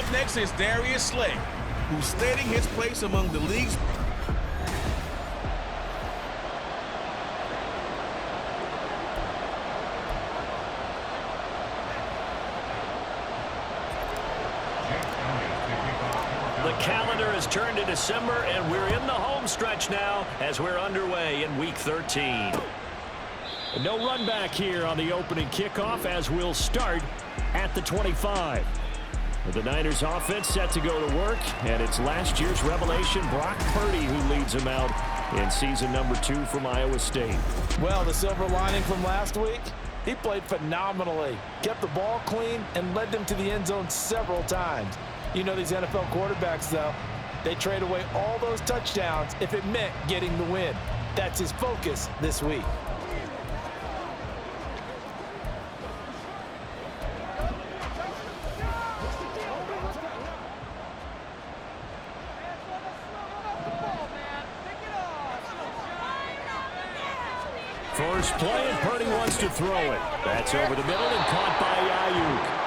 Up next is Darius Slay, who's stating his place among the league's The calendar has turned to December, and we're in the home stretch now as we're underway in Week 13. No run back here on the opening kickoff as we'll start at the 25. The Niners offense set to go to work, and it's last year's revelation, Brock Purdy, who leads them out in season number 2 from Iowa State. Well, the silver lining from last week, he played phenomenally, kept the ball clean, and led them to the end zone several times. You know these NFL quarterbacks, though, they trade away all those touchdowns if it meant getting the win. That's his focus this week. First play, and Purdy wants to throw it. That's over the middle and caught by Ayuk.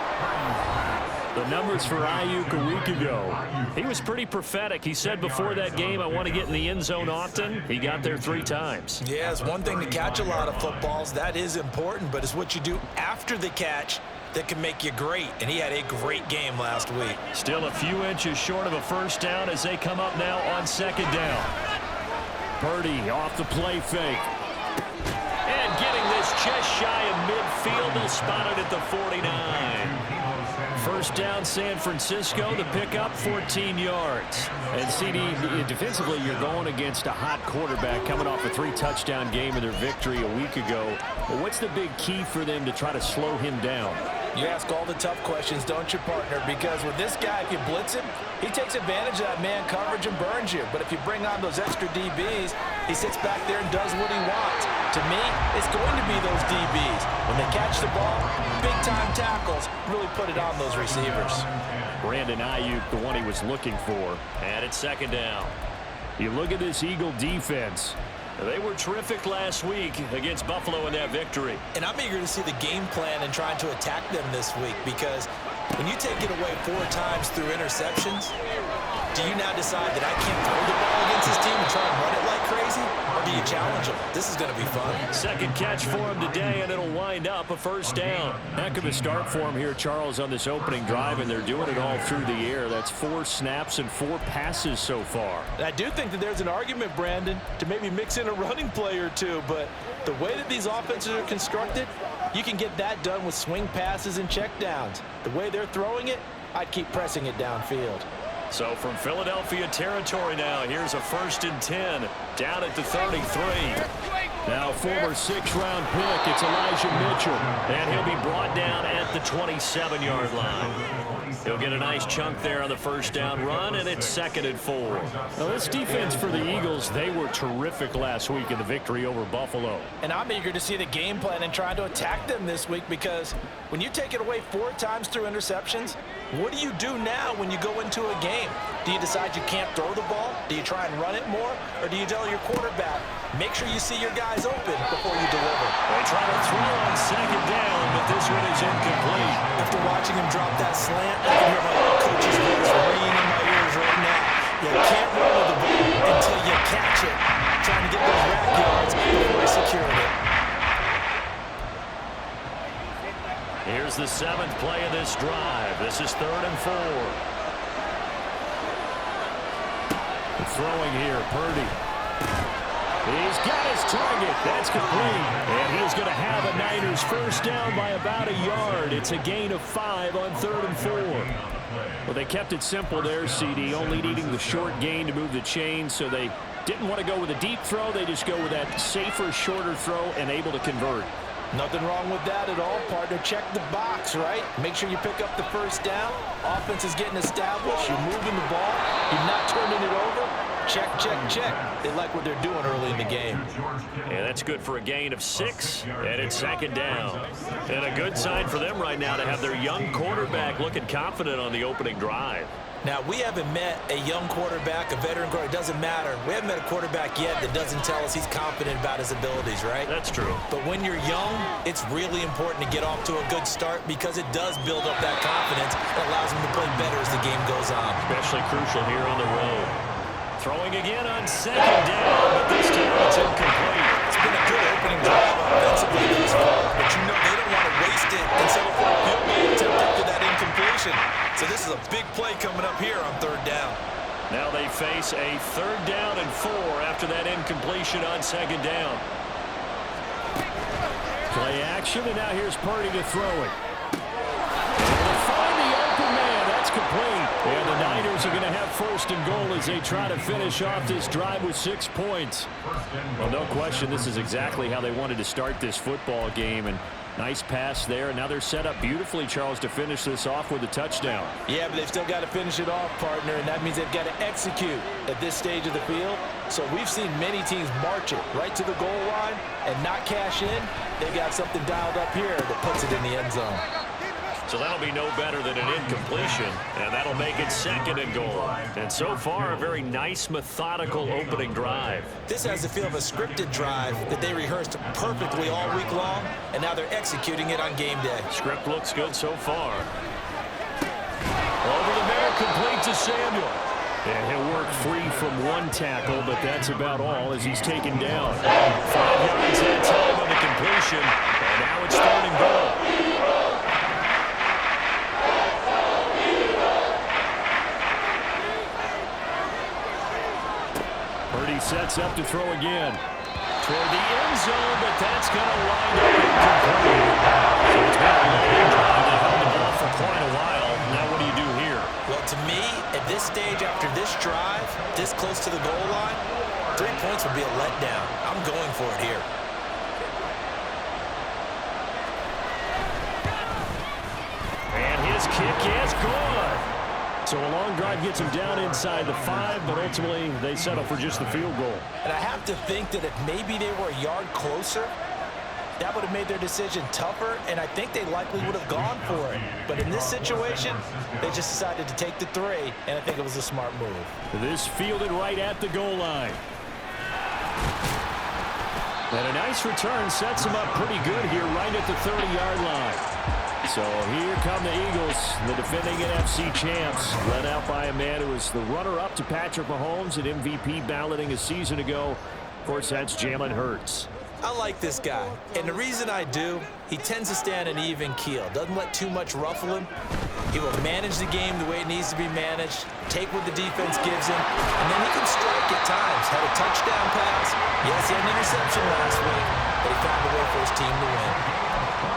The numbers for Ayuk a week ago. He was pretty prophetic. He said before that game, I want to get in the end zone often. He got there 3 times. Yeah, it's one thing to catch a lot of footballs. That is important, but it's what you do after the catch that can make you great. And he had a great game last week. Still a few inches short of a first down as they come up now on second down. Purdy off the play fake. And getting this just shy of midfield. They'll spot it at the 49. First down, San Francisco. The pickup, 14 yards. And CD, defensively, you're going against a hot quarterback coming off a 3-touchdown game in their victory a week ago. But what's the big key for them to try to slow him down? You ask all the tough questions, don't you, partner? Because with this guy, if you blitz him, he takes advantage of that man coverage and burns you. But if you bring on those extra DBs, he sits back there and does what he wants. To me, it's going to be those DBs. When they catch the ball, big-time tackles really put it on those receivers. Brandon Ayuk, the one he was looking for. And it's second down. You look at this Eagle defense. They were terrific last week against Buffalo in that victory. And I'm eager to see the game plan and trying to attack them this week, because when you take it away 4 times through interceptions, do you now decide that I can't throw the ball against this team and try and run it like crazy? Or do you challenge them? This is going to be fun. Second catch for him today, and it'll wind up a first down. Heck of a start for him here, Charles, on this opening drive, and they're doing it all through the air. That's 4 snaps and 4 passes so far. And I do think that there's an argument, Brandon, to maybe mix in a running play or two, but the way that these offenses are constructed, you can get that done with swing passes and checkdowns. The way they're throwing it, I'd keep pressing it downfield. So from Philadelphia territory now, here's a 1st and 10 down at the 33. Now former 6th-round pick, it's Elijah Mitchell, and he'll be brought down at the 27-yard line. He'll get a nice chunk there on the first down run, and it's 2nd and 4. Now this defense for the Eagles, they were terrific last week in the victory over Buffalo. And I'm eager to see the game plan and try to attack them this week, because when you take it away 4 times through interceptions, what do you do now when you go into a game? Do you decide you can't throw the ball? Do you try and run it more? Or do you tell your quarterback, make sure you see your guys open before you deliver? They try to throw on second down, but this one is incomplete. After watching him drop that slant, I can hear my old coach's voice ringing in my ears right now. You can't run with the ball until you catch it. Trying to get those rack yards before he secured it. Here's the 7th play of this drive. This is 3rd and 4. Throwing here, Purdy. He's got his target. That's complete. And he's going to have a Niners first down by about a yard. It's a gain of 5 on 3rd and 4. Well, they kept it simple there, CD, only needing the short gain to move the chain, so they didn't want to go with a deep throw. They just go with that safer, shorter throw and able to convert. Nothing wrong with that at all, partner. Check the box, right? Make sure you pick up the first down. Offense is getting established. You're moving the ball. You're not turning it over. check, check, check. They like what they're doing early in the game. And that's good for a gain of 6, and it's second down. And a good sign for them right now to have their young quarterback looking confident on the opening drive. Now, we haven't met a young quarterback, a veteran quarterback. It doesn't matter. We haven't met a quarterback yet that doesn't tell us he's confident about his abilities, right? That's true. But when you're young, it's really important to get off to a good start because it does build up that confidence. It allows him to play better as the game goes on. Especially crucial here on the road. Throwing again on second down, but this time it's incomplete. It's been a good opening drive offensively thus far, but you know they don't want to waste it and settle for a field goal attempt after that incompletion. So this is a big play coming up here on third down. Now they face a 3rd down and 4 after that incompletion on second down. Play action, and now here's Purdy to throw it. And find the open man. That's complete. And the Niners are going to have 1st and goal as they try to finish off this drive with 6 points. Well, no question, this is exactly how they wanted to start this football game. And nice pass there, and now they're set up beautifully, Charles, to finish this off with a touchdown. Yeah, but they've still got to finish it off, partner, and that means they've got to execute at this stage of the field. So we've seen many teams march it right to the goal line and not cash in. They got something dialed up here that puts it in the end zone. So that'll be no better than an incompletion, and that'll make it 2nd and goal. And so far, a very nice, methodical opening drive. This has the feel of a scripted drive that they rehearsed perfectly all week long, and now they're executing it on game day. Script looks good so far. Over the middle, complete to Samuel. And he'll work free from one tackle, but that's about all as he's taken down. 5 yards that time on the completion, and now it's 3rd and goal. Purdy sets up to throw again. Toward the end zone, but that's going to wind up incomplete. So it's been a long drive. They held the ball for quite a while. Now what do you do here? Well, to me, at this stage after this drive, this close to the goal line, 3 points would be a letdown. I'm going for it here. And his kick is good. So a long drive gets him down inside the 5, but ultimately they settle for just the field goal. And I have to think that if maybe they were a yard closer, that would have made their decision tougher, and I think they likely would have gone for it. But in this situation, they just decided to take the 3, and I think it was a smart move. This fielded right at the goal line. And a nice return sets him up pretty good here right at the 30-yard line. So here come the Eagles, the defending NFC champs, led out by a man who was the runner-up to Patrick Mahomes at MVP balloting a season ago. Of course, that's Jalen Hurts. I like this guy, and the reason I do, he tends to stay on an even keel, doesn't let too much ruffle him. He will manage the game the way it needs to be managed, take what the defense gives him, and then he can strike at times. Had a touchdown pass. Yes, he had an interception last week, but he found a way for his team to win.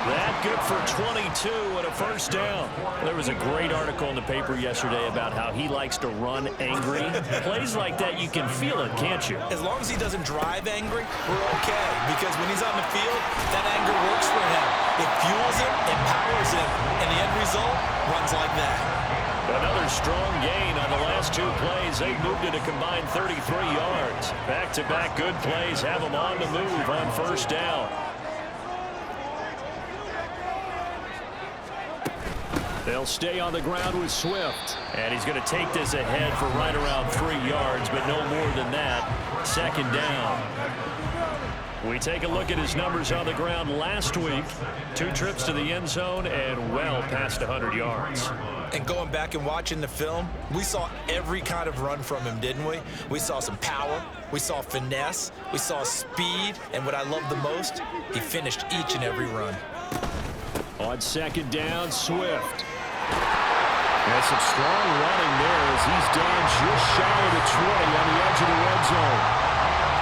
That good for 22 and a 1st down. There was a great article in the paper yesterday about how he likes to run angry. Plays like that, you can feel it, can't you? As long as he doesn't drive angry, we're okay. Because when he's on the field, that anger works for him. It fuels him, empowers him, and the end result runs like that. Another strong gain on the last 2 plays. They moved it a combined 33 yards. Back-to-back good plays have them on the move on 1st down. They'll stay on the ground with Swift. And he's going to take this ahead for right around 3 yards, but no more than that. 2nd down. We take a look at his numbers on the ground last week. 2 trips to the end zone and well past 100 yards. And going back and watching the film, we saw every kind of run from him, didn't we? We saw some power, we saw finesse, we saw speed, and what I love the most, he finished each and every run. On 2nd down, Swift. There's some strong running there as he's down just shy of the 20 on the edge of the red zone.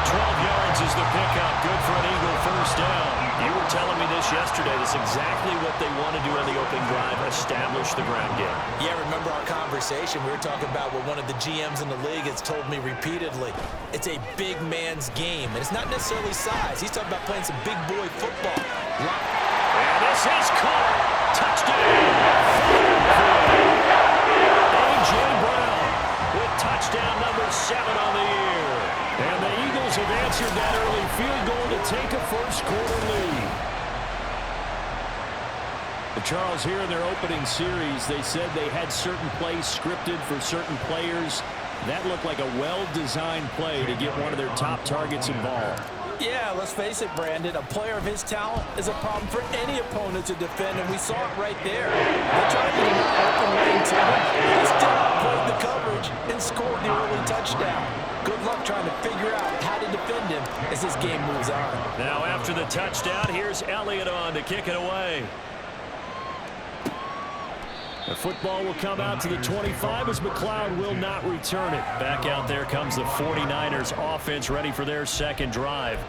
12 yards is the pickup. Good for an Eagle 1st down. You were telling me this yesterday. That's exactly what they want to do on the opening drive, establish the ground game. Yeah, remember our conversation? We were talking about what one of the GMs in the league has told me repeatedly. It's a big man's game, and it's not necessarily size. He's talking about playing some big boy football. And this is caught. Touchdown. A.J. Brown with touchdown number 7 on the year. Charles, here in their opening series, they said they had certain plays scripted for certain players. That looked like a well-designed play to get one of their top targets involved. Yeah, let's face it, Brandon. A player of his talent is a problem for any opponent to defend, and we saw it right there. They tried to get an open lane to him. He still played the coverage and scored the early touchdown. Good luck trying to figure out how to defend him as this game moves on. Now after the touchdown, here's Elliott on to kick it away. The football will come out to the 25 as McLeod will not return it. Back out there comes the 49ers offense ready for their second drive.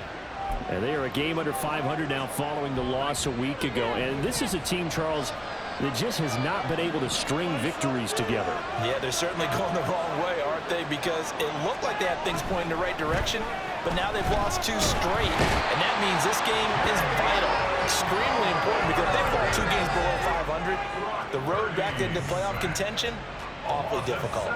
And they are a game under 500 now following the loss a week ago. And this is a team, Charles, that just has not been able to string victories together. Yeah, they're certainly going the wrong way, aren't they? Because it looked like they had things pointing in the right direction, but now they've lost 2 straight. And that means this game is vital, extremely important, because if they fall 2 games below 500, the road back into playoff contention, awfully difficult.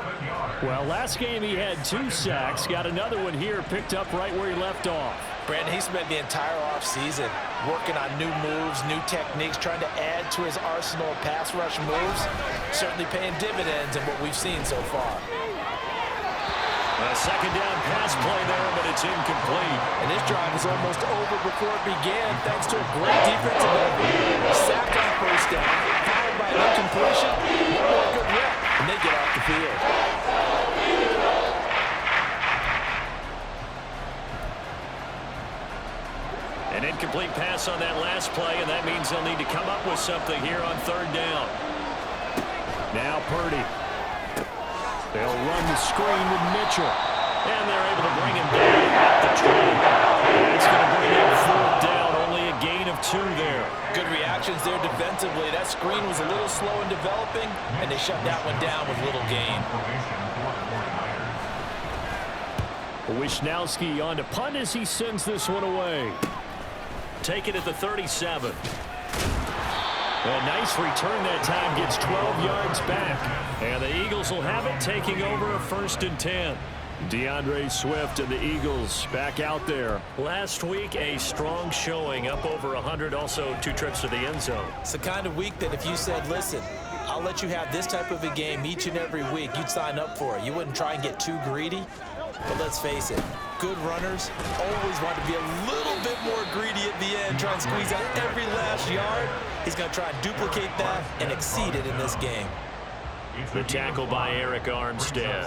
Well, last game he had 2 sacks, got another one here, picked up right where he left off. Brandon, he spent the entire offseason working on new moves, new techniques, trying to add to his arsenal of pass rush moves. Certainly paying dividends in what we've seen so far. A second down pass play there, but it's incomplete. And this drive is almost over before it began, thanks to a great defensive effort. Sack on first down, followed by an incompletion, one more good rep, and they get off the field. An incomplete pass on that last play, and that means they'll need to come up with something here on third down. Now Purdy. They'll run the screen with Mitchell. And they're able to bring him down at the 20. It's going to bring up fourth down, only a gain of 2 there. Good reactions there defensively. That screen was a little slow in developing, and they shut that one down with little gain. Wishnowski on to punt as he sends this one away. Take it at the 37. A nice return that time, gets 12 yards back. And the Eagles will have it, taking over a 1st and 10. DeAndre Swift and the Eagles back out there. Last week, a strong showing, up over 100, also 2 trips to the end zone. It's the kind of week that if you said, listen, I'll let you have this type of a game each and every week, you'd sign up for it. You wouldn't try and get too greedy. But let's face it, good runners always want to be a little bit more greedy at the end, try and squeeze out every last yard. He's going to try and duplicate that and exceed it in this game. The tackle by Eric Armstead.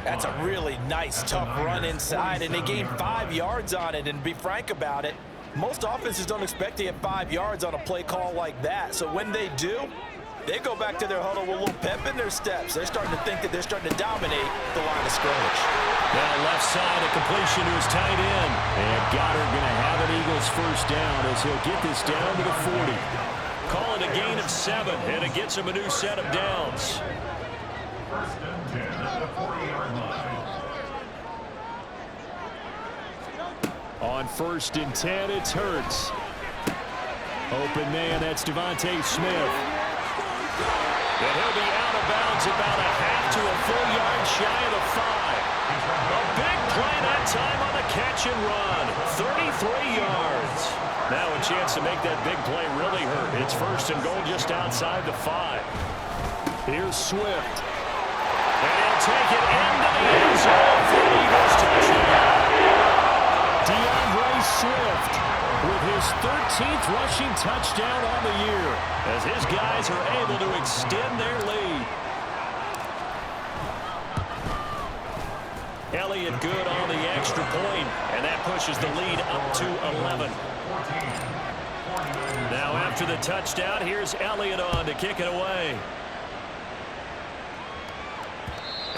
That's a really nice, tough run inside, and they gained 5 yards on it. And to be frank about it, most offenses don't expect to get 5 yards on a play call like that. So when they do, they go back to their huddle with a little pep in their steps. They're starting to think that they're starting to dominate the line of scrimmage. Now left side, a completion to his tight end. And Goddard going to have an Eagles first down as he'll get this down to the 40. Call it a gain of 7, and it gets him a new set of downs. On 1st and 10, it's Hurts. Open man, that's Devontae Smith. And he'll be out of bounds about a half to a full yard shy of the 5. A big play that time on the catch and run. 33 yards. Now a chance to make that big play really hurt. It's 1st and goal just outside the 5. Here's Swift. And he'll take it into the end zone for the Eagles touchdown. DeAndre Swift with his 13th rushing touchdown on the year as his guys are able to extend their lead. Elliott good on the extra point, and that pushes the lead up to 11. Now after the touchdown, here's Elliott on to kick it away.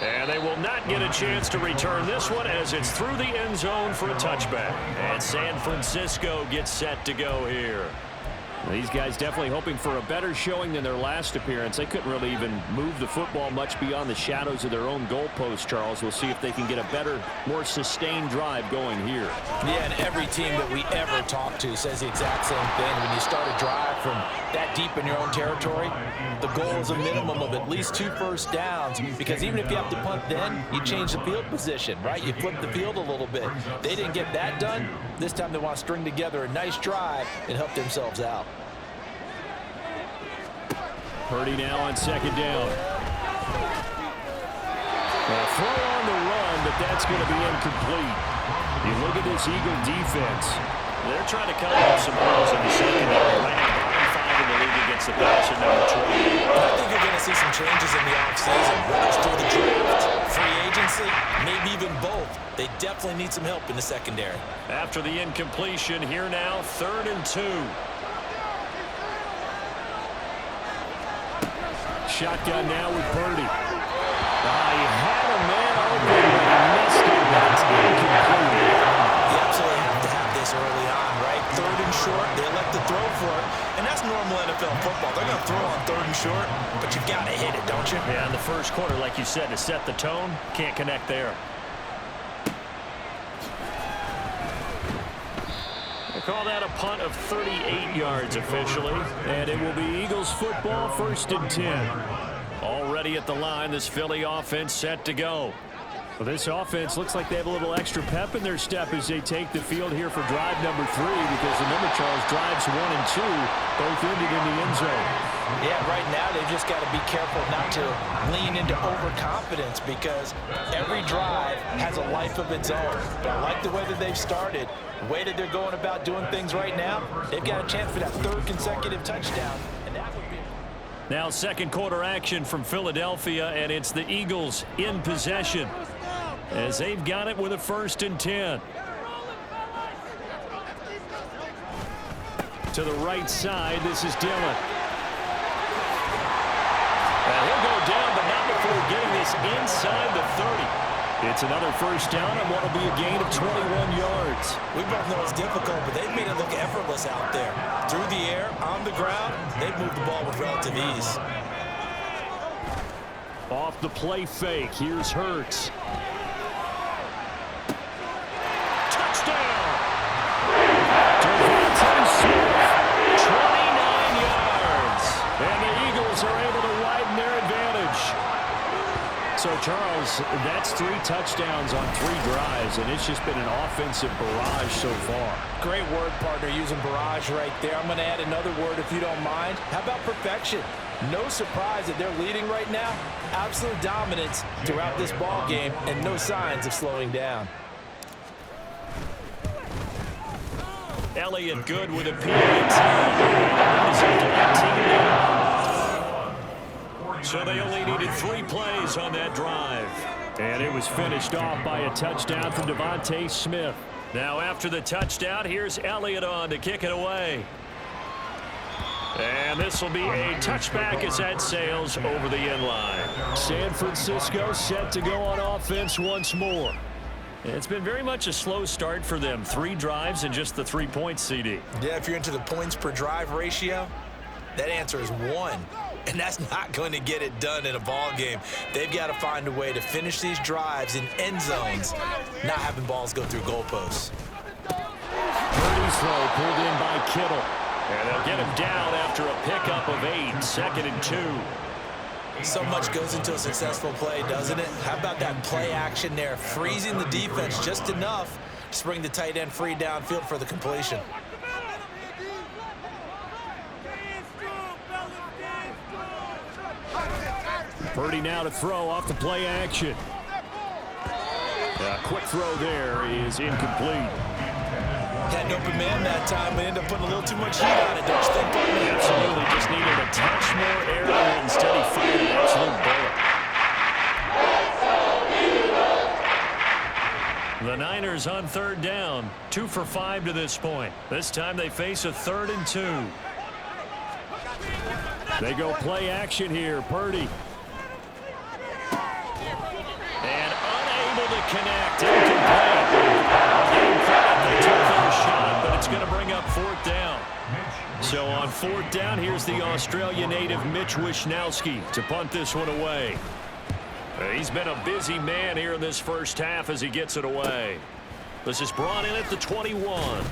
And they will not get a chance to return this one as it's through the end zone for a touchback. And San Francisco gets set to go here. These guys definitely hoping for a better showing than their last appearance. They couldn't really even move the football much beyond the shadows of their own goalpost, Charles. We'll see if they can get a better, more sustained drive going here. Yeah, and every team that we ever talk to says the exact same thing. When you start a drive from that deep in your own territory, the goal is a minimum of at least 2 first downs, because even if you have to punt then, you change the field position, right? You flip the field a little bit. They didn't get that done. This time they want to string together a nice drive and help themselves out. Purdy now on second down. A throw on the run, but that's going to be incomplete. You look at this Eagle defense. They're trying to cover up some holes in the secondary. Right now, bottom 5 in the league against the passer, number 20. I think you're going to see some changes in the offseason, whether it's through the draft, free agency, maybe even both. They definitely need some help in the secondary. After the incompletion, here now, 3rd and 2. Shotgun now with Purdy. He had a man open, but he missed it, but it's incomplete. You absolutely have to have this early on, right? 3rd and short, they elect to throw for it, and that's normal NFL football. They're going to throw on 3rd and short, but you got to hit it, don't you? Yeah, in the first quarter, like you said, to set the tone, can't connect there. They call that a punt of 38 yards officially, and it will be Eagles football, 1st and 10. Already at the line, this Philly offense set to go. Well, this offense looks like they have a little extra pep in their step as they take the field here for drive number 3, because remember, Charles, drives 1 and 2 both ended in the end zone. Yeah, right now they've just got to be careful not to lean into overconfidence, because every drive has a life of its own. But I like the way that they've started, the way that they're going about doing things right now. They've got a chance for that 3rd consecutive touchdown, and that would be... Now second quarter action from Philadelphia, and it's the Eagles in possession as they've got it with a 1st and 10. To the right side, this is Dillon. He'll go down, but not before getting this inside the 30. It's another 1st down and what will be a gain of 21 yards. We both know it's difficult, but they've made it look effortless out there. Through the air, on the ground, they've moved the ball with relative ease. Off the play fake, here's Hurts. Touchdown! Devontae Smith, 29 yards. And the Eagles are able to widen their advantage. So, Charles, that's 3 touchdowns on 3 drives, and it's just been an offensive barrage so far. Great word, partner, using barrage right there. I'm going to add another word if you don't mind. How about perfection? No surprise that they're leading right now. Absolute dominance throughout this ball game, and no signs of slowing down. Elliott good with a PAT. So they only needed 3 plays on that drive. And it was finished off by a touchdown from Devontae Smith. Now after the touchdown, here's Elliott on to kick it away. And this will be a touchback as that sails over the end line. San Francisco set to go on offense once more. It's been very much a slow start for them. 3 drives and just the 3 points, CD. Yeah, if you're into the points per drive ratio, that answer is 1. And that's not going to get it done in a ball game. They've got to find a way to finish these drives in end zones, not having balls go through goalposts. Purdy's throw pulled in by Kittle. And they'll get him down after a pickup of 8, 2nd and 2. So much goes into a successful play, doesn't it? How about that play action there, freezing the defense just enough to bring the tight end free downfield for the completion. Purdy now to throw off the play action. A quick throw there is incomplete. Had an open man that time, but ended up putting a little too much heat on it, don't you think, partner? Absolutely, just needed a touch more air and instead he fired an absolute bullet. The Niners on 3rd down, 2 for 5 to this point. This time they face a 3rd and 2. They go play action here, Purdy. And unable to connect. Incomplete. They took their shot, but it's going to bring up 4th down. So on 4th down, here's the Australia native Mitch Wishnowsky to punt this one away. He's been a busy man here in this first half as he gets it away. This is brought in at the 21.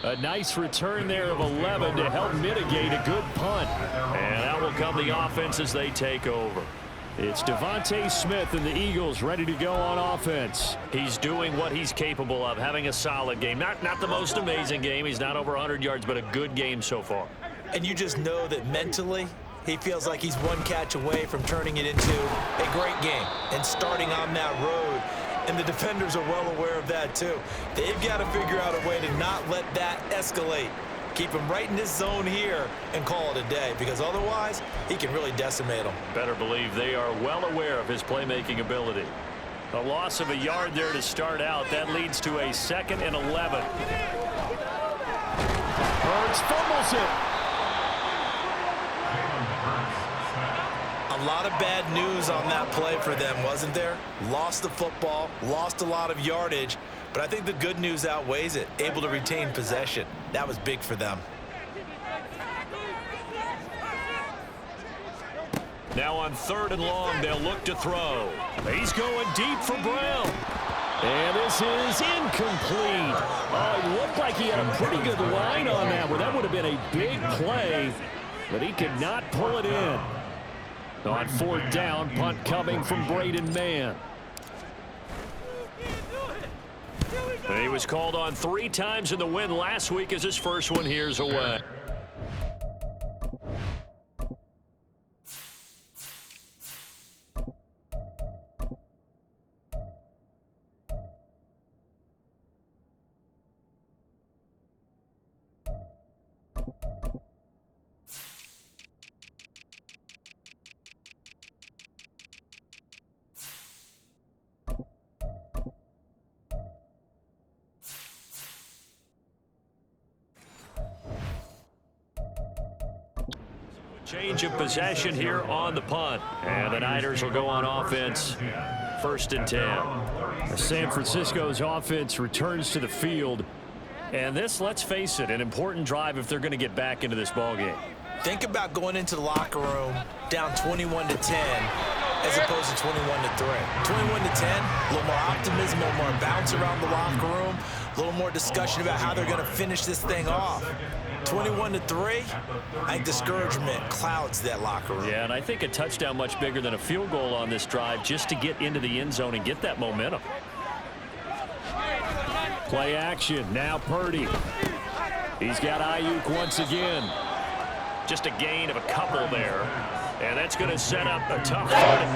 A nice return there of 11 to help mitigate a good punt. And out will come the offense as they take over. It's Devontae Smith and the Eagles ready to go on offense. He's doing what he's capable of, having a solid game. Not the most amazing game. He's not over 100 yards, but a good game so far. And you just know that mentally He feels like he's one catch away from turning it into a great game and starting on that road. And the defenders are well aware of that too. They've got to figure out a way to not let that escalate. Keep him right in this zone here and call it a day, because otherwise he can really decimate them. Better believe they are well aware of his playmaking ability. A loss of a yard there to start out. That leads to a 2nd and 11. Hurts fumbles it. A lot of bad news on that play for them, wasn't there? Lost the football, lost a lot of yardage, but I think the good news outweighs it. Able to retain possession. That was big for them. Now on 3rd and long, they'll look to throw. He's going deep for Brown. And this is incomplete. Oh, it looked like he had a pretty good line on that one. That would have been a big play, but he could not pull it in. On 4th down, punt coming from Braden Mann. He was called on 3 times in the win last week as his first one here's away. Change of possession here on the punt. And the Niners will go on offense. 1st and 10. San Francisco's offense returns to the field. And this, let's face it, an important drive if they're going to get back into this ballgame. Think about going into the locker room down 21-10 as opposed to 21-3. 21-10, a little more optimism, a little more bounce around the locker room, a little more discussion about how they're going to finish this thing off. 21-3, I think discouragement clouds that locker room. Yeah, and I think a touchdown much bigger than a field goal on this drive just to get into the end zone and get that momentum. Play action, now Purdy. He's got Ayuk once again. Just a gain of a couple there. And that's going to set up a tough 3rd and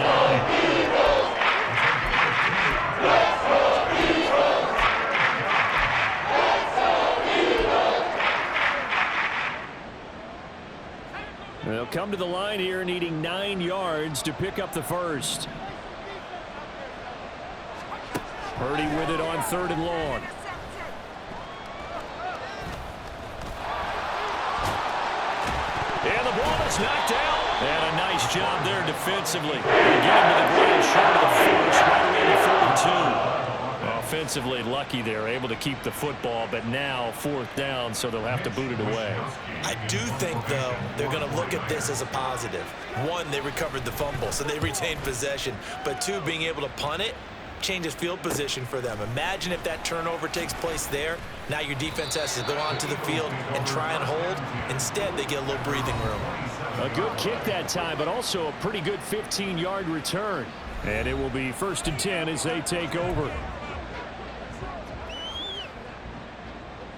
9. They'll come to the line here needing 9 yards to pick up the first. Purdy with it on 3rd and long. And the ball is knocked out. And a nice job there defensively. They get him to the ground short of the first, right around the 42. Offensively lucky they're able to keep the football, but now 4th down, so they'll have to boot it away. I do think, though, they're going to look at this as a positive. 1, they recovered the fumble, so they retained possession. But 2, being able to punt it changes field position for them. Imagine if that turnover takes place there. Now your defense has to go onto the field and try and hold. Instead, they get a little breathing room. A good kick that time, but also a pretty good 15-yard return. And it will be 1st and 10 as they take over.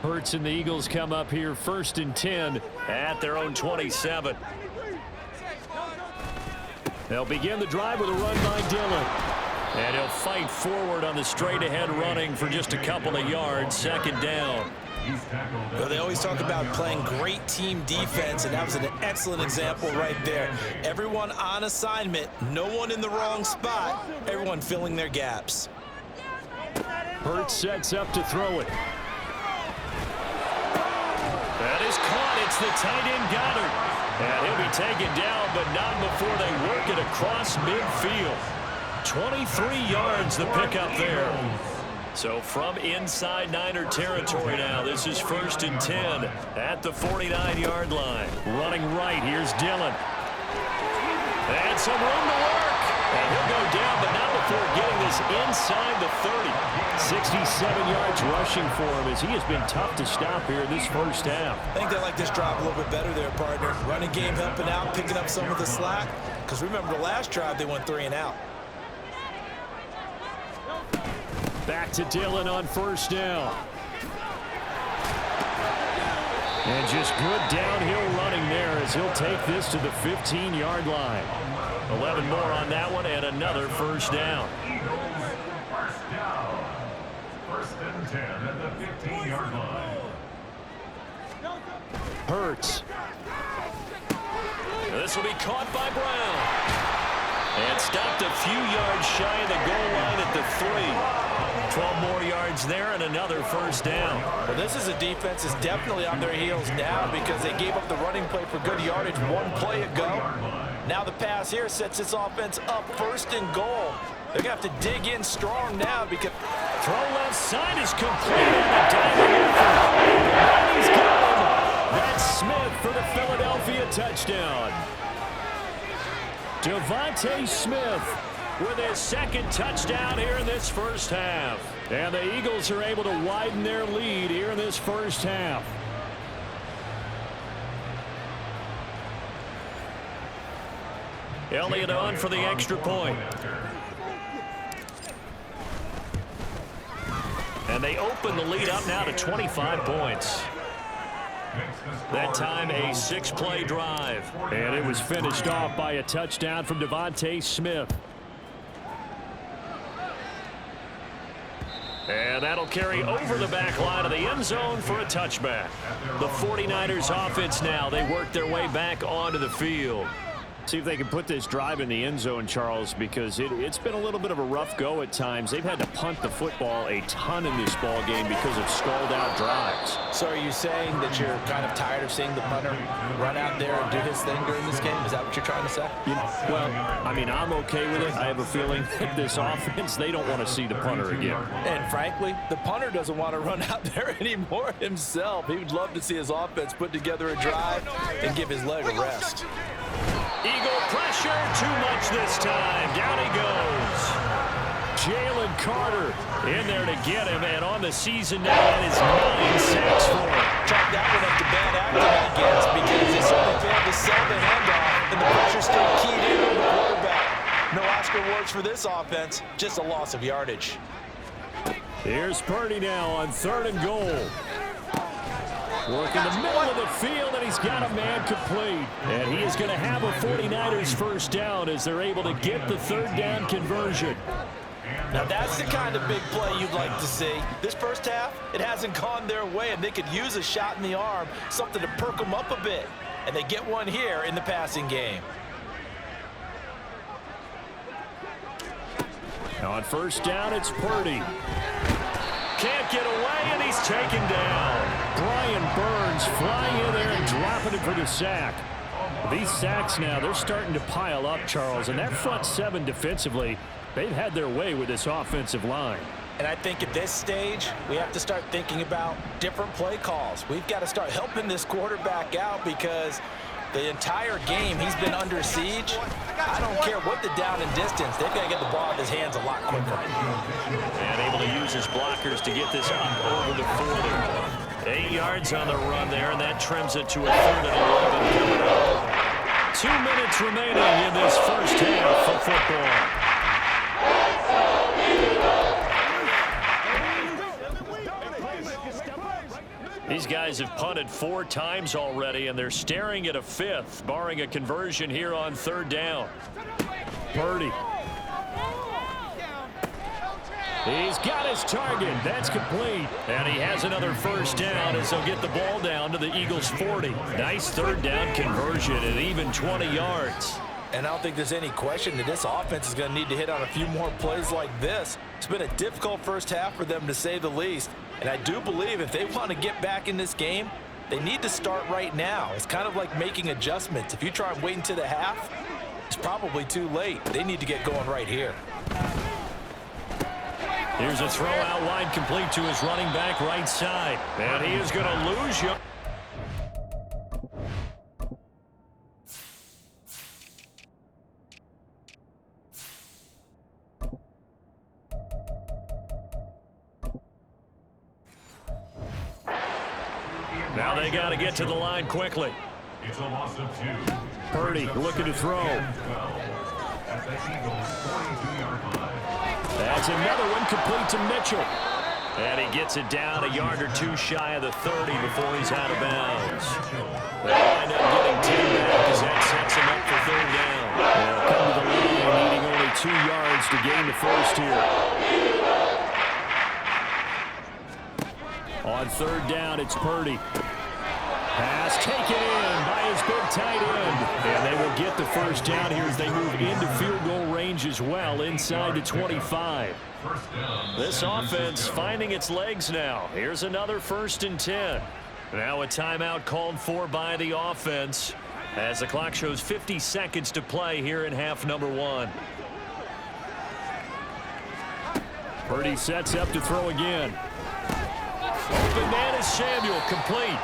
Hurts and the Eagles come up here 1st and 10 at their own 27. They'll begin the drive with a run by Dillon. And he'll fight forward on the straight-ahead running for just a couple of yards. 2nd down. Well, they always talk about playing great team defense, and that was an excellent example right there. Everyone on assignment, no one in the wrong spot, everyone filling their gaps. Hurts sets up to throw it. That is caught. It's the tight end Goddard. And he'll be taken down, but not before they work it across midfield. 23 yards the pickup there. So from inside Niner territory now, this is 1st and 10 at the 49-yard line. Running right, here's Dillon. And some room to work. And he'll go down, but not before getting this inside the 30. 67 yards rushing for him as he has been tough to stop here in this 1st half. I think they like this drive a little bit better there, partner. Running game helping out, picking up some of the slack. Because remember, the last drive they went 3 and out. Back to Dillon on 1st down. And just good downhill running there as he'll take this to the 15-yard line. 11 more on that one and another first down. First down. First and 10 at the 15-yard line. Hurts. This will be caught by Brown. And stopped a few yards shy of the goal line at the 3. 12 more yards there and another first down. Well, this is a defense that's definitely on their heels now because they gave up the running play for good yardage one play ago. Now the pass here sets this offense up first and goal. They're going to have to dig in strong now because... Throw left side is complete on the diving effort. And he's gone. That's Smith for the Philadelphia touchdown. Devontae Smith with his second touchdown here in this first half. And the Eagles are able to widen their lead here in this first half. Elliott on for the extra point. And they open the lead up now to 25 points. That time a 6-play drive. And it was finished off by a touchdown from Devontae Smith. And that'll carry over the back line of the end zone for a touchback. The 49ers offense now, they work their way back onto the field. See if they can put this drive in the end zone, Charles, because it's been a little bit of a rough go at times. They've had to punt the football a ton in this ball game because of stalled-out drives. So are you saying that you're kind of tired of seeing the punter run out there and do his thing during this game? Is that what you're trying to say? Well, I mean, I'm okay with it. I have a feeling that this offense, they don't want to see the punter again. And frankly, the punter doesn't want to run out there anymore himself. He would love to see his offense put together a drive and give his leg a rest. Eagle pressure, too much this time. Down he goes. Jalen Carter in there to get him, and on the season now, that is 9 sacks for him. Chalk that one up to bad acting against because they suddenly failed to sell the handoff, and the pressure stayed keyed in on the quarterback. No Oscar awards for this offense, just a loss of yardage. Here's Purdy now on 3rd and goal. Work in the middle of the field, and he's got a man complete. And he is going to have a 49ers first down as they're able to get the 3rd down conversion. Now that's the kind of big play you'd like to see. This first half, it hasn't gone their way, and they could use a shot in the arm, something to perk them up a bit. And they get one here in the passing game. Now on first down, it's Purdy. Can't get away, and he's taken down. Brian Burns flying in there and dropping it for the sack. These sacks now, they're starting to pile up, Charles, and that front 7 defensively, they've had their way with this offensive line. And I think at this stage, we have to start thinking about different play calls. We've got to start helping this quarterback out because the entire game he's been under siege. I don't care what the down and distance. They've got to get the ball in his hands a lot quicker. And able to use his blockers to get this up over the 40. 8 yards on the run there, and that trims it to a 3rd and 11 coming up. 2 minutes remaining in this first half of football. These guys have punted 4 times already, and they're staring at a 5th, barring a conversion here on 3rd down. Purdy. He's got his target. That's complete. And he has another first down as they'll get the ball down to the Eagles' 40. Nice 3rd down conversion at even 20 yards. And I don't think there's any question that this offense is going to need to hit on a few more plays like this. It's been a difficult first half for them, to say the least. And I do believe if they want to get back in this game, they need to start right now. It's kind of like making adjustments. If you try and wait until the half, it's probably too late. They need to get going right here. Here's a throw out wide, complete to his running back right side. And he is going to lose you. Now they got to get to the line quickly. It's a loss of 2. Purdy looking to throw. At the Eagles' 42-yard line. That's another one complete to Mitchell. And he gets it down a yard or two shy of the 30 before he's out of bounds. They'll wind up getting 10 back as that sets him up for third down. They'll come to the line needing only 2 yards to gain the first here. On third down, it's Purdy. Pass taken in by his big tight end. And they will get the first down here as they move into field goal range as well, inside the 25. This offense finding its legs now. Here's another 1st and 10. Now a timeout called for by the offense as the clock shows 50 seconds to play here in half number 1. Purdy sets up to throw again. Open man is Samuel, complete.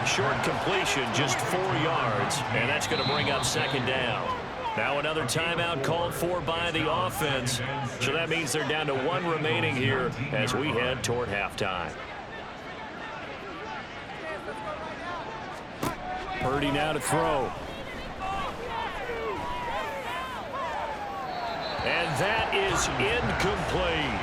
Short completion, just 4 yards, and that's going to bring up 2nd down. Now another timeout called for by the offense, so that means they're down to 1 remaining here as we head toward halftime. Purdy now to throw. And that is incomplete.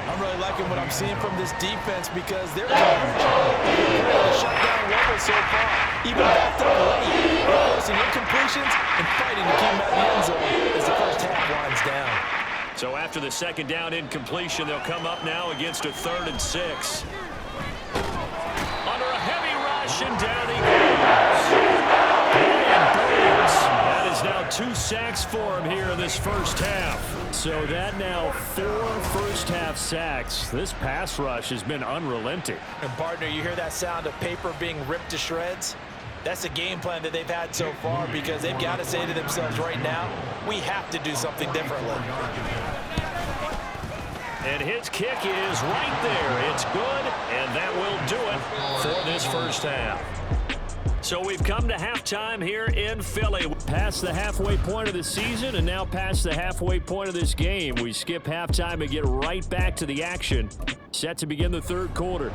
I'm really liking what I'm seeing from this defense because their coverage is shut down level so far. Even backed up late, they're forcing incompletions and fighting to keep them out of the end zone as the first half winds down. So after the 2nd down incompletion, they'll come up now against a 3rd and 6. Under a heavy rush, and down he goes. That is now 2 sacks for him here in this first half. So that now 4 first-half sacks. This pass rush has been unrelenting. And, partner, you hear that sound of paper being ripped to shreds? That's the game plan that they've had so far because they've got to say to themselves right now, we have to do something differently. And his kick is right there. It's good, and that will do it for this first half. So we've come to halftime here in Philly. Past the halfway point of the season and now past the halfway point of this game. We skip halftime and get right back to the action. Set to begin the 3rd quarter.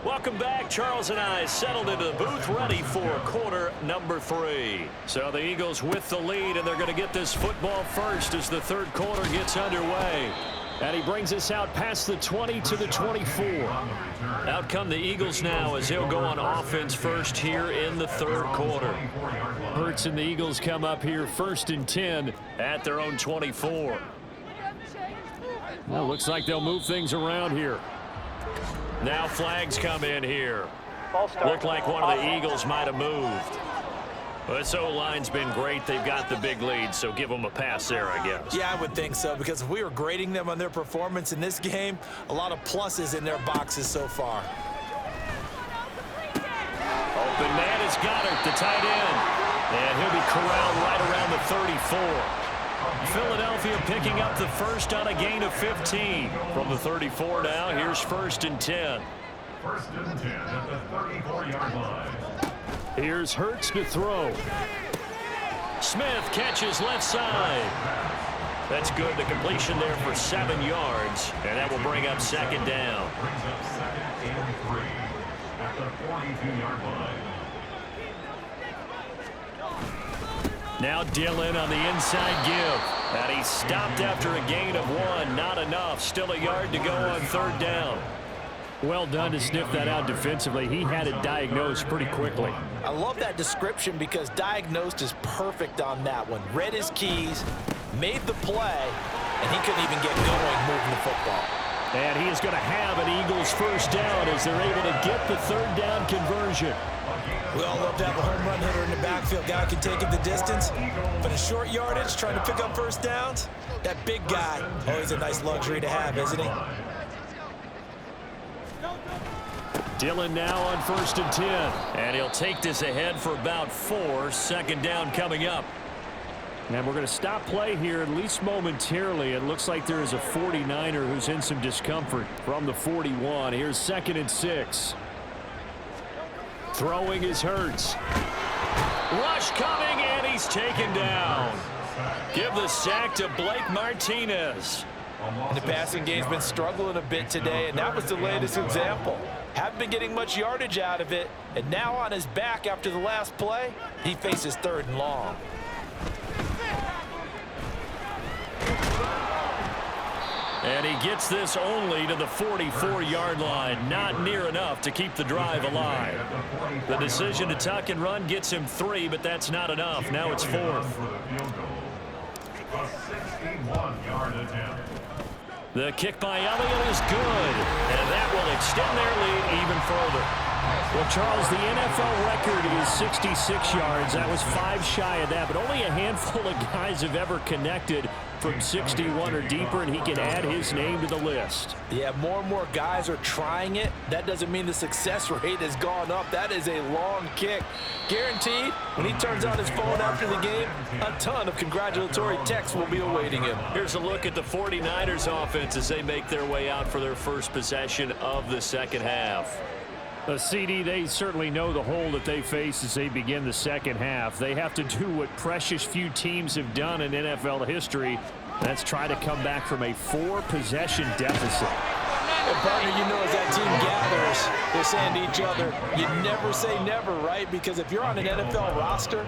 Welcome back. Charles and I settled into the booth ready for quarter number 3. So the Eagles with the lead, and they're going to get this football first as the 3rd quarter gets underway. And he brings us out past the 20 to the 24. Out come the Eagles now as they'll go on offense first here in the 3rd quarter. Hurts and the Eagles come up here 1st and 10 at their own 24. Well, looks like they'll move things around here. Now flags come in here. Looked like one of the Eagles might have moved. But this O-line's been great. They've got the big lead, so give them a pass there, I guess. Yeah, I would think so, because if we were grading them on their performance in this game, a lot of pluses in their boxes so far. Open man has got it, the tight end. And he'll be corralled right around the 34. Philadelphia picking up the first on a gain of 15. From the 34 now, here's 1st and 10. 1st and 10 at the 34-yard line. Here's Hurts to throw. Smith catches left side. That's good. The completion there for 7 yards. And that will bring up 2nd down. Brings up 2nd and 3 at the 42-yard line. Now Dillon on the inside give. And he stopped after a gain of 1. Not enough. Still a yard to go on 3rd down. Well done to sniff that out defensively. He had it diagnosed pretty quickly. I love that description because diagnosed is perfect on that one. Read his keys, made the play, and he couldn't even get going moving the football. And he is going to have an Eagles first down as they're able to get the 3rd down conversion. We all love to have a home run hitter in the backfield. Guy can take it the distance. But in short yardage, trying to pick up first downs, that big guy, always a nice luxury to have, isn't he? Dillon now on 1st and 10. And he'll take this ahead for about 4. 2nd down coming up. And we're going to stop play here, at least momentarily. It looks like there is a 49er who's in some discomfort from the 41. Here's 2nd and 6. Throwing is Hurts. Rush coming, and he's taken down. Give the sack to Blake Martinez. The passing game's been struggling a bit today, and that was the latest example. Haven't been getting much yardage out of it, and now on his back after the last play, he faces 3rd and long. And he gets this only to the 44-yard line. Not near enough to keep the drive alive. The decision to tuck and run gets him 3, but that's not enough. Now it's 4th. A 61-yard attempt. The kick by Elliott is good, and that will extend their lead even further. Well, Charles, the NFL record is 66 yards. That was 5 shy of that, but only a handful of guys have ever connected from 61 or deeper, and he can add his name to the list. Yeah, more and more guys are trying it. That doesn't mean the success rate has gone up. That is a long kick. Guaranteed, when he turns on his phone after the game, a ton of congratulatory texts will be awaiting him. Here's a look at the 49ers offense as they make their way out for their first possession of the second half. CD, they certainly know the hole that they face as they begin the second half. They have to do what precious few teams have done in NFL history. That's try to come back from a 4-possession deficit. And partner, you know, as that team gathers, they're saying to each other, you never say never, right? Because if you're on an NFL roster,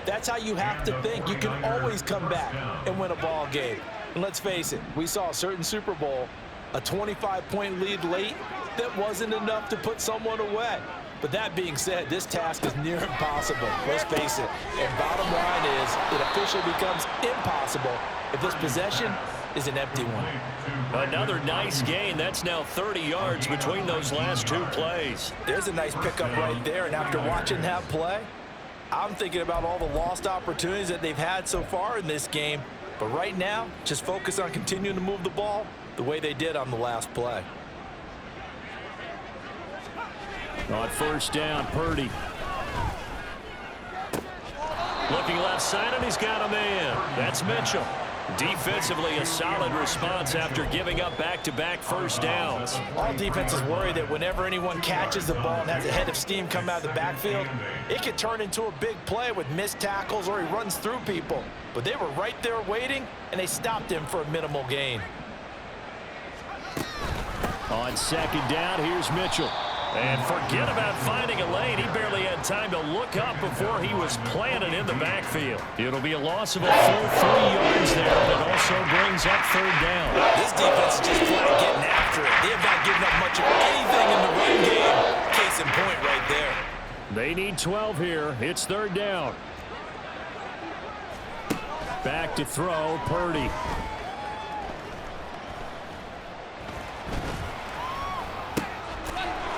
that's how you have to think. You can always come back and win a ball game. And let's face it, we saw a certain Super Bowl, a 25-point lead late, that wasn't enough to put someone away. But that being said, this task is near impossible. Let's face it. And bottom line is, it officially becomes impossible if this possession is an empty one. Another nice gain. That's now 30 yards between those last 2 plays. There's a nice pickup right there. And after watching that play, I'm thinking about all the lost opportunities that they've had so far in this game. But right now, just focus on continuing to move the ball the way they did on the last play. On first down, Purdy. Looking left side, and he's got a man. That's Mitchell. Defensively, a solid response after giving up back-to-back first downs. All defenses worry that whenever anyone catches the ball and has a head of steam come out of the backfield, it could turn into a big play with missed tackles or he runs through people. But they were right there waiting, and they stopped him for a minimal gain. On second down, here's Mitchell. And forget about finding a lane. He barely had time to look up before he was planted in the backfield. It'll be a loss of a full 3 yards there, but also brings up third down. This defense is just flat getting after it. They have not given up much of anything in the run game. Case in point right there. They need 12 here. It's third down. Back to throw, Purdy.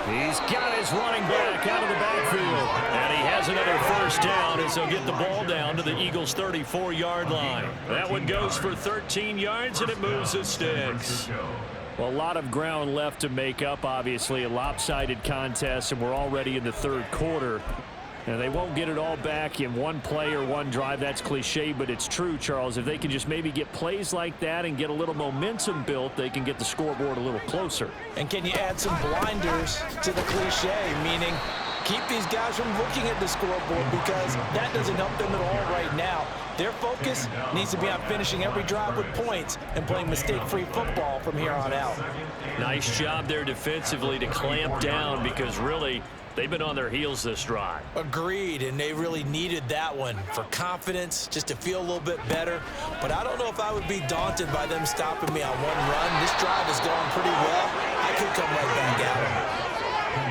He's got his running back out of the backfield. And he has another first down as he'll get the ball down to the Eagles' 34-yard line. That one goes for 13 yards, and it moves the sticks. Well, a lot of ground left to make up, obviously. A lopsided contest, and we're already in the third quarter. And they won't get it all back in one play or one drive. That's cliche, but it's true, Charles. If they can just maybe get plays like that and get a little momentum built, they can get the scoreboard a little closer. And can you add some blinders to the cliche, meaning keep these guys from looking at the scoreboard because that doesn't help them at all right now. Their focus needs to be on finishing every drive with points and playing mistake-free football from here on out. Nice job there defensively to clamp down because really they've been on their heels this drive. Agreed, and they really needed that one for confidence, just to feel a little bit better. But I don't know if I would be daunted by them stopping me on one run. This drive has gone pretty well. I could come right back at them.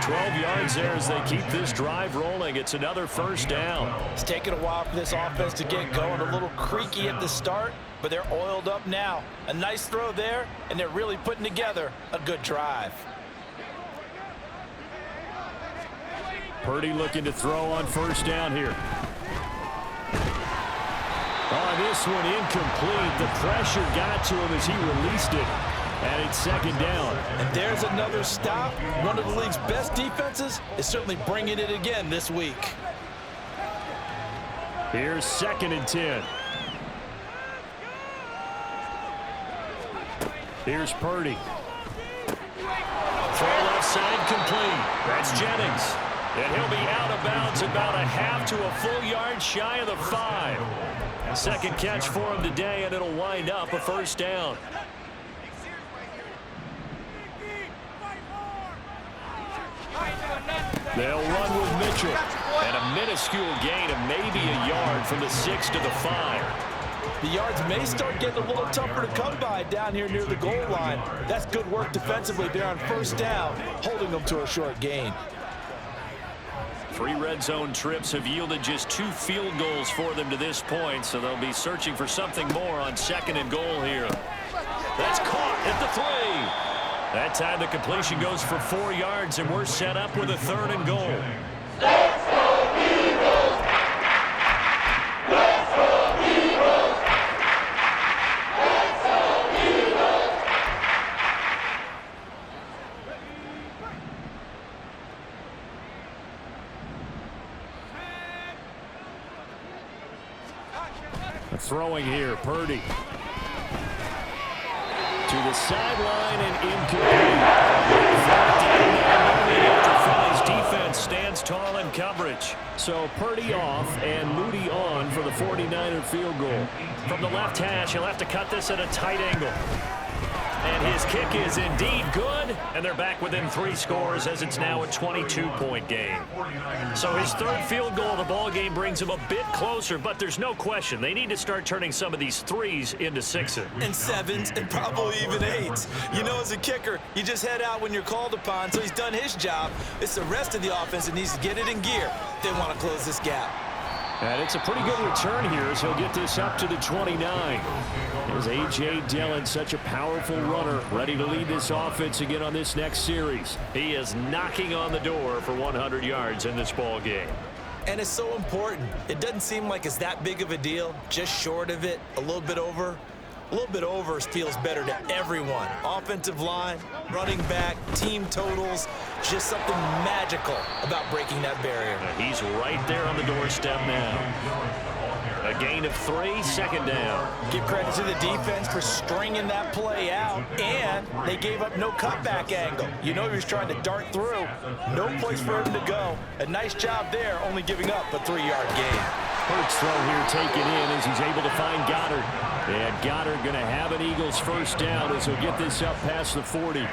12 yards there as they keep this drive rolling. It's another first down. It's taken a while for this offense to get going. A little creaky at the start, but they're oiled up now. A nice throw there, and they're really putting together a good drive. Purdy looking to throw on first down here. On this one, incomplete. The pressure got to him as he released it. And it's second down. And there's another stop. One of the league's best defenses is certainly bringing it again this week. Here's second and 10. Here's Purdy. Throw left side complete. That's Jennings. And he'll be out of bounds about a half to a full yard shy of the 5. Second catch for him today, and it'll wind up a first down. They'll run with Mitchell. And a minuscule gain of maybe a yard from the 6 to the 5. The yards may start getting a little tougher to come by down here near the goal line. That's good work defensively there on first down, holding them to a short gain. 3 red zone trips have yielded just 2 field goals for them to this point, so they'll be searching for something more on 2nd and goal here. That's caught at the 3. That time the completion goes for 4 yards, and we're set up with a 3rd and goal. Let's go Eagles! Let's go Eagles! Let's go Eagles! Throwing here, Purdy. To the sideline and incomplete. After Philly's defense stands tall in coverage. So Purdy off and Moody on for the 49er field goal. From the left hash, he'll have to cut this at a tight angle. And his kick is indeed good, and they're back within 3 scores as it's now a 22-point game. So his 3rd field goal of the ball game brings him a bit closer, but there's no question they need to start turning some of these 3s into 6s. And 7s, and probably even 8s. You know, as a kicker, you just head out when you're called upon, so he's done his job. It's the rest of the offense that needs to get it in gear. They want to close this gap. And it's a pretty good return here as he'll get this up to the 29. There's A.J. Dillon, such a powerful runner, ready to lead this offense again on this next series. He is knocking on the door for 100 yards in this ball game. And it's so important. It doesn't seem like it's that big of a deal, just short of it, a little bit over. A little bit over feels better to everyone. Offensive line, running back, team totals, just something magical about breaking that barrier. He's right there on the doorstep now. A gain of 3, 2nd down. Give credit to the defense for stringing that play out, and they gave up no cutback angle. You know he was trying to dart through. No place for him to go. A nice job there, only giving up a 3-yard gain. Hurts throw here taken in as he's able to find Goddard. And Goddard going to have an Eagles first down as he'll get this up past the 40.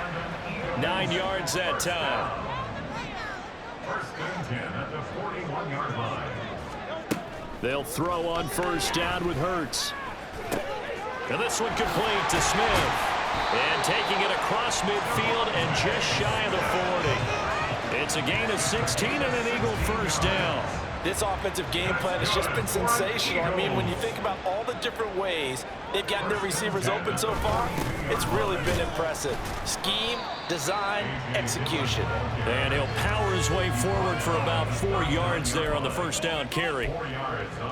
9 yards that time. 1st and 10 at the 41-yard line. They'll throw on first down with Hurts. And this one complete to Smith. And taking it across midfield and just shy of the 40. It's a gain of 16 and an Eagle first down. This offensive game plan has just been sensational. I mean, when you think about all the different ways they've gotten their receivers open so far, it's really been impressive. Scheme, design, execution. And he'll power his way forward for about 4 yards there on the first down carry.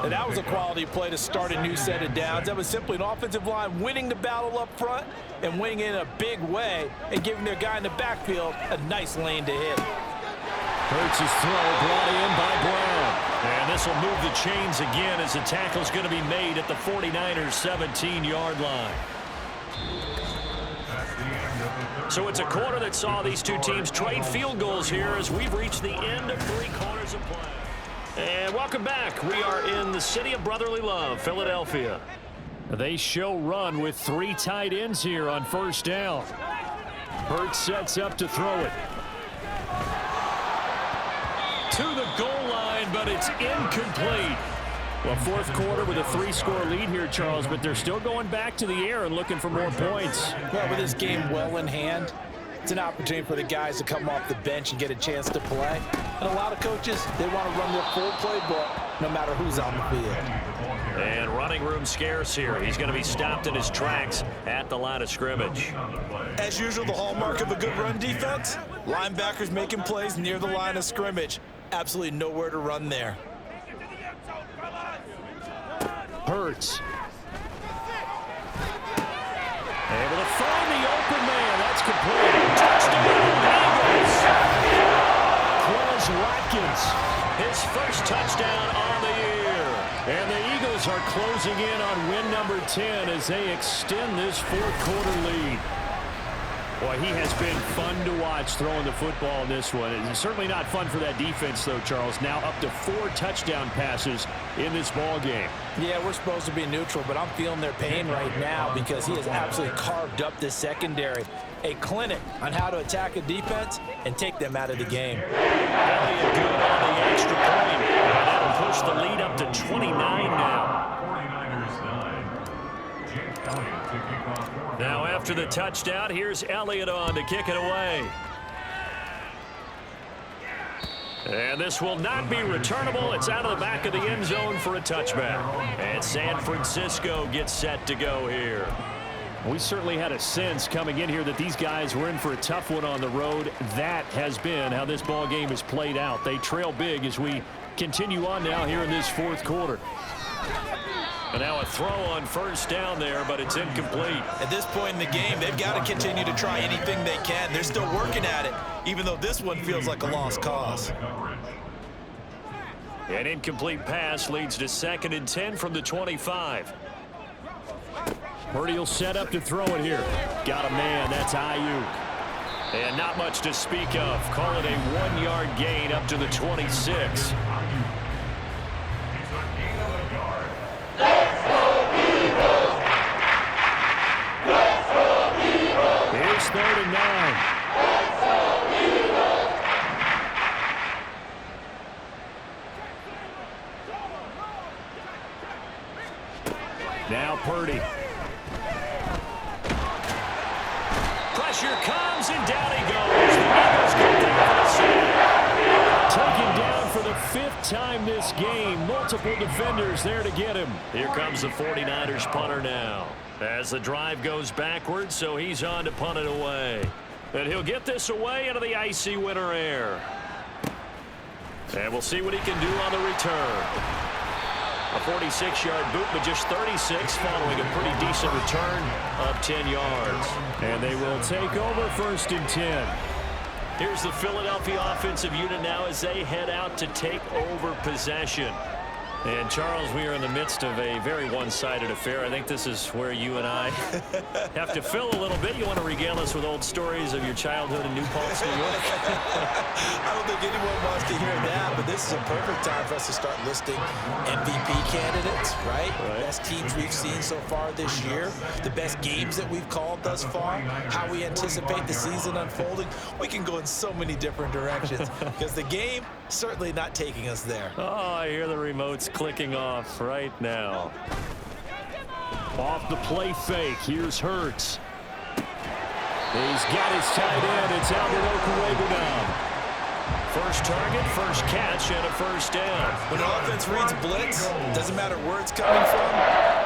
And that was a quality play to start a new set of downs. That was simply an offensive line winning the battle up front and winning in a big way and giving their guy in the backfield a nice lane to hit. Hurts' throw brought in by Brown. And this will move the chains again as the tackle's going to be made at the 49ers' 17-yard line. So it's a quarter that saw these two teams trade field goals here as we've reached the end of 3 quarters of play. And welcome back. We are in the city of brotherly love, Philadelphia. They show run with 3 tight ends here on first down. Hurts sets up to throw it. To the goal line, but it's incomplete. Well, 4th quarter with a 3-score lead here, Charles, but they're still going back to the air and looking for more points. Well, with this game well in hand, it's an opportunity for the guys to come off the bench and get a chance to play. And a lot of coaches, they want to run their full playbook no matter who's on the field. And running room scarce here. He's going to be stopped in his tracks at the line of scrimmage. As usual, the hallmark of a good run defense, linebackers making plays near the line of scrimmage. Absolutely nowhere to run there. Hurts. Able to find the open man. That's complete. Touchdown, Eagles. Quez Watkins. His first touchdown on the year. And the Eagles are closing in on win number 10 as they extend this 4th quarter lead. Boy, he has been fun to watch throwing the football in this one. It's certainly not fun for that defense, though, Charles. Now up to 4 touchdown passes in this ball game. Yeah, we're supposed to be neutral, but I'm feeling their pain right now because he has absolutely carved up this secondary. A clinic on how to attack a defense and take them out of the game. Elliott good on the extra point. And that'll push the lead up to 29 now. 49ers 9, Now after the touchdown, here's Elliott on to kick it away. And this will not be returnable. It's out of the back of the end zone for a touchback. And San Francisco gets set to go here. We certainly had a sense coming in here that these guys were in for a tough one on the road. That has been how this ball game is played out. They trail big as we continue on now here in this fourth quarter. And now a throw on first down there, but it's incomplete. At this point in the game, they've got to continue to try anything they can. They're still working at it, even though this one feels like a lost cause. An incomplete pass leads to 2nd and 10 from the 25. Purdy will set up to throw it here. Got a man. That's Ayuk. And not much to speak of. Call it a 1-yard gain up to the 26. Let's go Eagles! Let's go Eagles! Here's 3rd and 9. Let's go Eagles! Now Purdy. Pressure comes, and down he goes. The Eagles go down for the sack. Taken down for the 5th time this game. Multiple defenders there to get him. Here comes the 49ers punter now. As the drive goes backwards, so he's on to punt it away. And he'll get this away into the icy winter air. And we'll see what he can do on the return. A 46-yard boot, but just 36 following a pretty decent return of 10 yards. And they will take over 1st and 10. Here's the Philadelphia offensive unit now as they head out to take over possession. And, Charles, we are in the midst of a very one-sided affair. I think this is where you and I have to fill a little bit. You want to regale us with old stories of your childhood in New Paltz, New York? I don't think anyone wants to hear that, but this is a perfect time for us to start listing MVP candidates, right? Best teams we've seen so far this year, the best games that we've called thus far, how we anticipate the season unfolding. We can go in so many different directions because the game certainly not taking us there. Oh, I hear the remotes clicking off right now. Off the play fake. Here's Hurts. He's got his tight end. It's Albert Okwuegbunam. First target, first catch, and a first down. When an offense reads blitz, doesn't matter where it's coming from,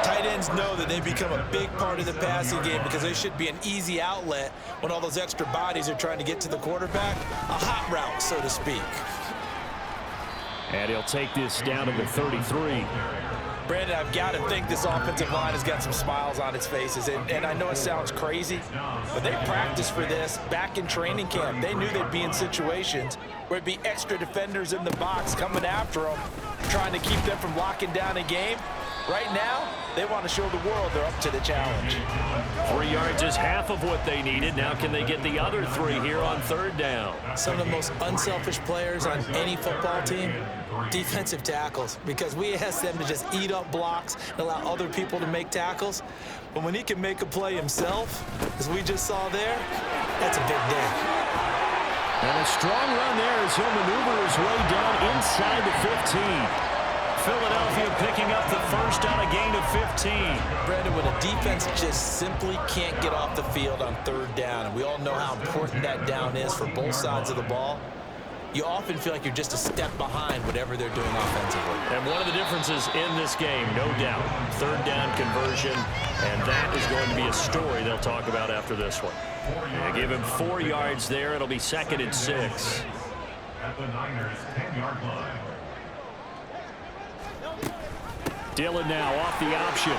tight ends know that they become a big part of the passing game because they should be an easy outlet when all those extra bodies are trying to get to the quarterback. A hot route, so to speak. And he'll take this down to the 33. Brandon, I've got to think this offensive line has got some smiles on its faces. And I know it sounds crazy, but they practiced for this back in training camp. They knew they'd be in situations where it'd be extra defenders in the box coming after them, trying to keep them from locking down a game. Right now, they want to show the world they're up to the challenge. 3 yards is half of what they needed. Now can they get the other 3 here on 3rd down? Some of the most unselfish players on any football team, defensive tackles, because we ask them to just eat up blocks and allow other people to make tackles. But when he can make a play himself, as we just saw there, that's a big day. And a strong run there as he'll maneuver his way down inside the 15. Philadelphia picking up the first on a gain of 15. Brandon, when a defense just simply can't get off the field on 3rd down, and we all know how important that down is for both sides of the ball, you often feel like you're just a step behind whatever they're doing offensively. And one of the differences in this game, no doubt, 3rd down conversion, and that is going to be a story they'll talk about after this one. They give him 4 yards there. It'll be 2nd and 6. At the Niners' 10-yard line. Dillon now off the option.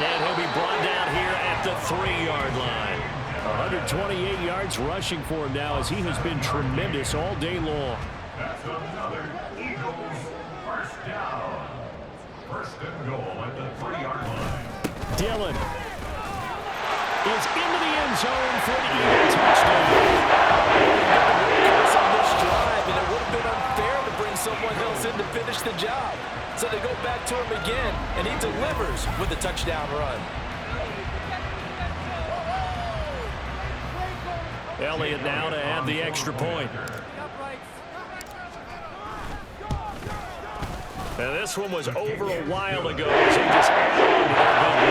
And he'll be brought down here at the 3-yard line. 128 yards rushing for him now as he has been tremendous all day long. That's another Eagles first down. 1st and goal at the 3-yard line. Dillon is into the end zone for the Eagle touchdown. On this drive, and it would have been unfair to bring someone else in to finish the job. So they go back to him again, and he delivers with a touchdown run. Elliott now to add the extra point. And this one was over a while ago as he just added on to their good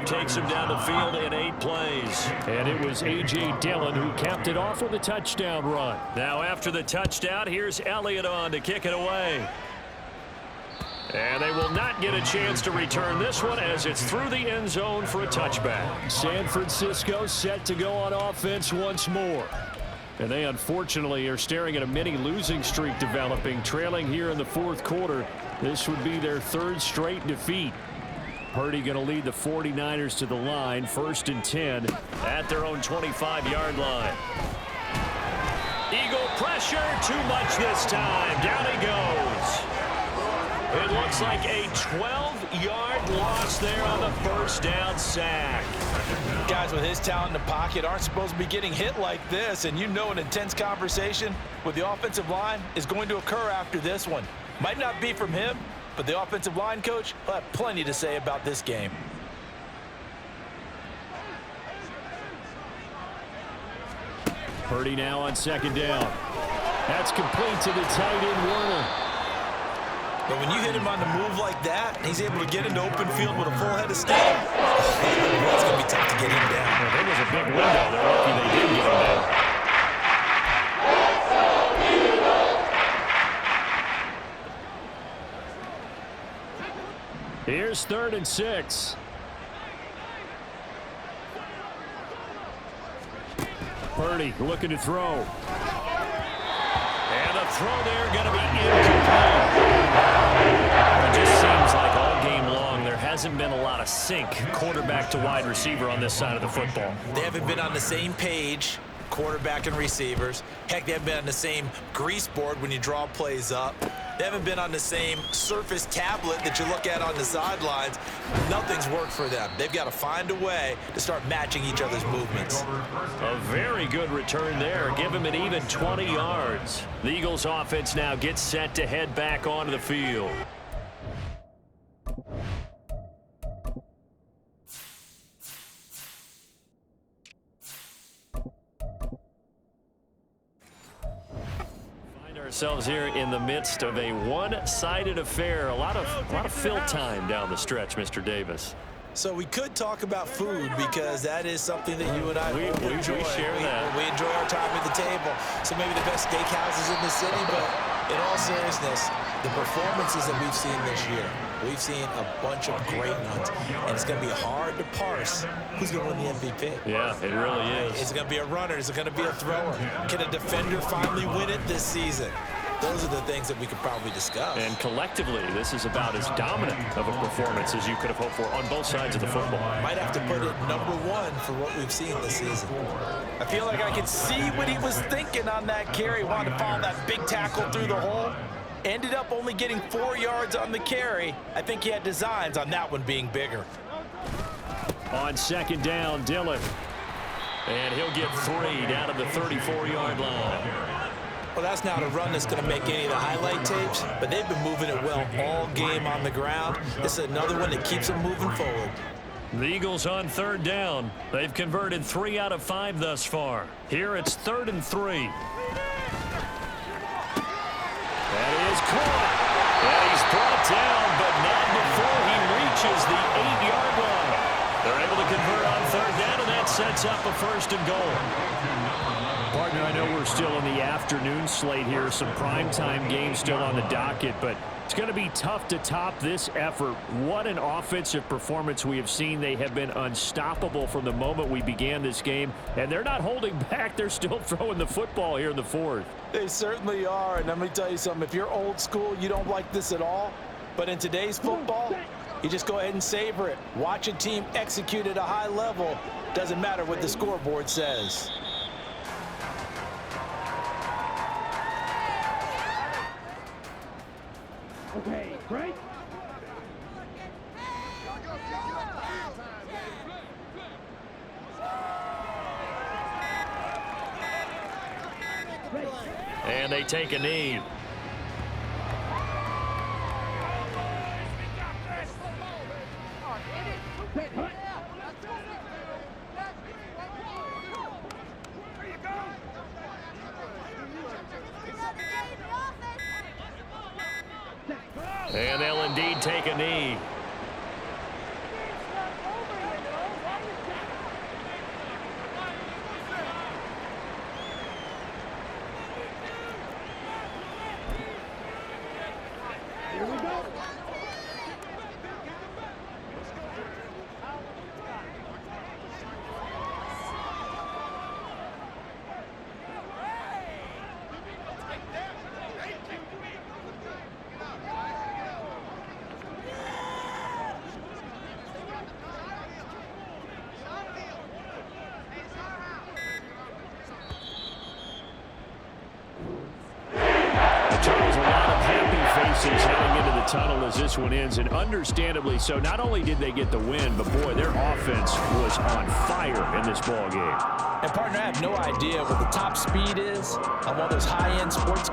drive takes him down the field in 8 plays. And it was A.J. Dillon who capped it off with a touchdown run. Now after the touchdown, here's Elliott on to kick it away. And they will not get a chance to return this one as it's through the end zone for a touchback. San Francisco set to go on offense once more. And they unfortunately are staring at a mini losing streak developing, trailing here in the 4th quarter. This would be their 3rd straight defeat. Purdy going to lead the 49ers to the line, 1st and 10 at their own 25-yard line. Eagle pressure, too much this time. Down he goes. It looks like a 12-yard loss there on the first down sack. Guys with his talent in the pocket aren't supposed to be getting hit like this, and you know an intense conversation with the offensive line is going to occur after this one. Might not be from him, but the offensive line coach will have plenty to say about this game. Purdy now on 2nd down. That's complete to the tight end, Werner. But when you hit him on the move like that, he's able to get into open field with a full head of steam. It's going to be tough to get him down. Well, there was a big window. They're lucky they did get him down. Here's 3rd and 6. Purdy looking to throw. And the throw there going to be incomplete. It just seems like all game long there hasn't been a lot of sync quarterback to wide receiver on this side of the football. They haven't been on the same page, quarterback and receivers. Heck, they haven't been on the same grease board when you draw plays up. They haven't been on the same surface tablet that you look at on the sidelines. Nothing's worked for them. They've got to find a way to start matching each other's movements. A very good return there. Give him an even 20 yards. The Eagles offense now gets set to head back onto the field. Ourselves here in the midst of a one-sided affair. A lot of fill time down the stretch, Mr. Davis. So we could talk about food because that is something that you and I we enjoy. Share that. We enjoy our time at the table. So maybe the best steakhouses in the city, but in all seriousness, the performances that we've seen this year, we've seen a bunch of great ones, and it's going to be hard to parse who's going to win the MVP. Yeah, it really is. Is it going to be a runner? Is it going to be a thrower? Can a defender finally win it this season? Those are the things that we could probably discuss. And collectively, this is about as dominant of a performance as you could have hoped for on both sides of the football. Might have to put it #1 for what we've seen this season. I feel like I could see what he was thinking on that carry. Wanted to follow that big tackle through the hole. Ended up only getting 4 yards on the carry. I think he had designs on that one being bigger. On 2nd down, Dillon. And he'll get 3 down to the 34-yard line. Well, that's not a run that's going to make any of the highlight tapes, but they've been moving it well all game on the ground. This is another one that keeps them moving forward. The Eagles on 3rd down. They've converted 3 out of 5 thus far. Here it's 3rd and 3. That is caught. And he's brought down, but not before he reaches the 8-yard line. They're able to convert on 3rd down, and that sets up a 1st and goal. Partner, I know we're still in the afternoon slate here. Some primetime games still on the docket, but it's going to be tough to top this effort. What an offensive performance we have seen. They have been unstoppable from the moment we began this game, and they're not holding back. They're still throwing the football here in the 4th. They certainly are, and let me tell you something. If you're old school, you don't like this at all. But in today's football, you just go ahead and savor it. Watch a team execute at a high level. Doesn't matter what the scoreboard says. Okay, right? And they take a knee. And they'll indeed take a knee. tunnel as this one ends, and understandably so. Not only did they get the win, but, boy, their offense was on fire in this ball game. And, partner, I have no idea what the top speed is on one of those high-end sports cars.